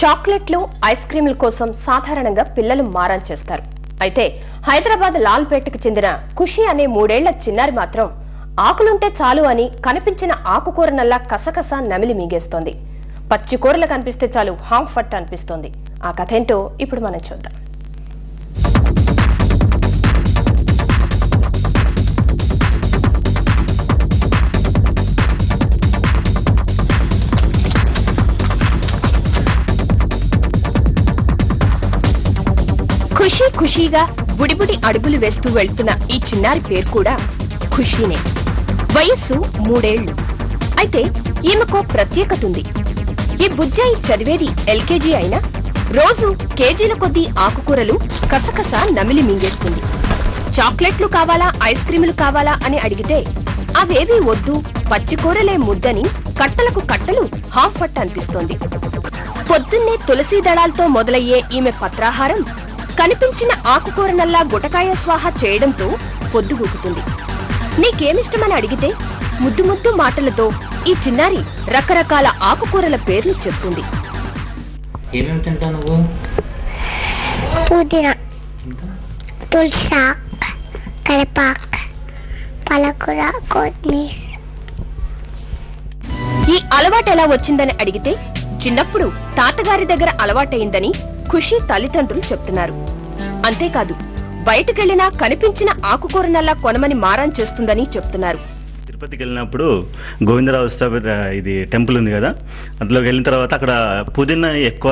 చాక్లెట్లు ఐస్ క్రీముల కోసం సాధారణంగా పిల్లలు మారాన్ చేస్తారు. అయితే హైదరాబాద్ లాల్పేటకు చెందిన ఖుషి అనే 3 ఏళ్ల చిన్నారి మాత్రం ఆకులుంటే చాలు అని కనిపించిన ఆకుకూరనల్లా కసకస నమిలి మింగేస్తోంది. పచ్చి కూరలు కనిపిస్తే చాలు హాంఫట్ అనిపిస్తోంది. ఆ కథ ఏంటో ఇప్పుడు మనం చూద్దాం. ఖుషీ ఖుషీగా బుడిబుడి అడుగులు వేస్తూ వెళ్తున్న ఈ చిన్నారి పేరు కూడా ఖుషీనే. వయస్సు 3 ఏళ్లు. అయితే ఈమెకో ప్రత్యేకత ఉంది. ఈ బుజ్జాయి చదివేది LKG అయినా రోజు కేజీల కొద్దీ ఆకుకూరలు కసకస నమిలి మింగేస్తుంది. చాక్లెట్లు కావాలా ఐస్ క్రీములు కావాలా అని అడిగితే అవేవీ వద్దు, పచ్చికూరలే ముద్దని కట్టలకు కట్టలు హాంఫట్ అనిపిస్తోంది. పొద్దున్నే తులసీ దళాలతో మొదలయ్యే ఈమె పత్రాహారం కనిపించిన ఆకుకూరనల్లా గుటకాయ స్వాహ చేయడంతో పొద్దుగూకుతుంది. నీకేమిష్టమని అడిగితే ముద్దు ముద్దు మాటలతో ఈ చిన్నారి రకరకాల ఆకుకూరల పేర్లు చెప్తుంది. ఏమేమి తింటావు నువ్వు? పుదీనా, తులసాకు, కరివేపాకు, పాలకూర, కొత్తిమీర. ఈ అలవాటు ఎలా వచ్చిందని అడిగితే చిన్నప్పుడు తాతగారి దగ్గర అలవాటైందని ఖుషి తల్లిదండ్రులు చెప్తున్నారు. అంతేకాదు బయటకెళ్లినా కనిపించిన ఆకుకూరనల్లా కొనమని మారాన్ చేస్తుందని చెప్తున్నారు. తిరుపతికి వెళ్ళినప్పుడు గోవిందరావు ఇది టెంపుల్ ఉంది కదా, అందులోకి వెళ్ళిన తర్వాత అక్కడ పుదీనా ఎక్కువ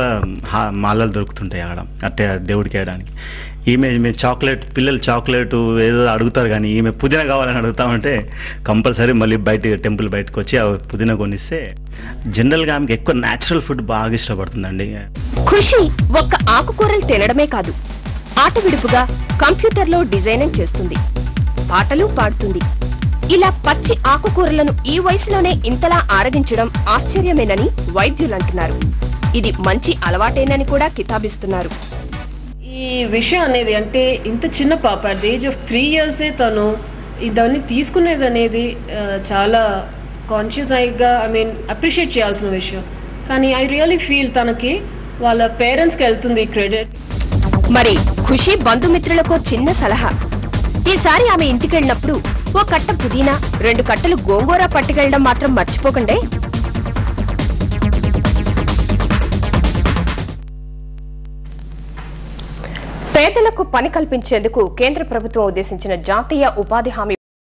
మాలలు దొరుకుతుంటాయి అక్కడ అంటే దేవుడికి వేయడానికి. ఈమె చాక్లెట్, పిల్లలు చాక్లెట్ ఏదో అడుగుతారు కానీ ఈమె పుదీనా కావాలని అడుగుతామంటే కంపల్సరీ మళ్ళీ టెంపుల్ బయటకు వచ్చి ఆ పుదీనా కొనిస్తే జనరల్గా ఆమెకి ఎక్కువ న్యాచురల్ ఫుడ్ బాగా ఇష్టపడుతుందండి. ఖుషి ఒక్క ఆకుకూరలు తినడమే కాదు, ఆట విడుపుగా కంప్యూటర్లో డిజైనింగ్ చేస్తుంది, పాటలు పాడుతుంది. ఇలా పచ్చి ఆకుకూరలను ఈ వయసులోనే ఇంతలా ఆరగించడం ఆశ్చర్యమేనని వైద్యులంటున్నారు. ఇది మంచి అలవాటేనని కూడా కితాబిస్తున్నారు. ఈ విషయం అనేది అంటే ఇంత చిన్న పాప at the age of 3 years తను దాన్ని తీసుకునేది అనేది చాలా కాన్షియస్ అయిగా అప్రిషియేట్ చేయాల్సిన విషయం. కానీ ఐ రియలీ ఫీల్ తనకి వాళ్ళ పేరెంట్స్కి వెళ్తుంది క్రెడిట్. మరి ఖుషి బంధుమిత్రులకు చిన్న సలహా. ఈసారి ఆమె ఇంటికెళ్ళినప్పుడు ఓ కట్ట పుదీనా, 2 కట్టలు గోంగూర పట్టుకెళ్లడం మాత్రం మర్చిపోకండి. పేదలకు పని కల్పించేందుకు కేంద్ర ప్రభుత్వం ఉద్దేశించిన జాతీయ ఉపాధి హామీ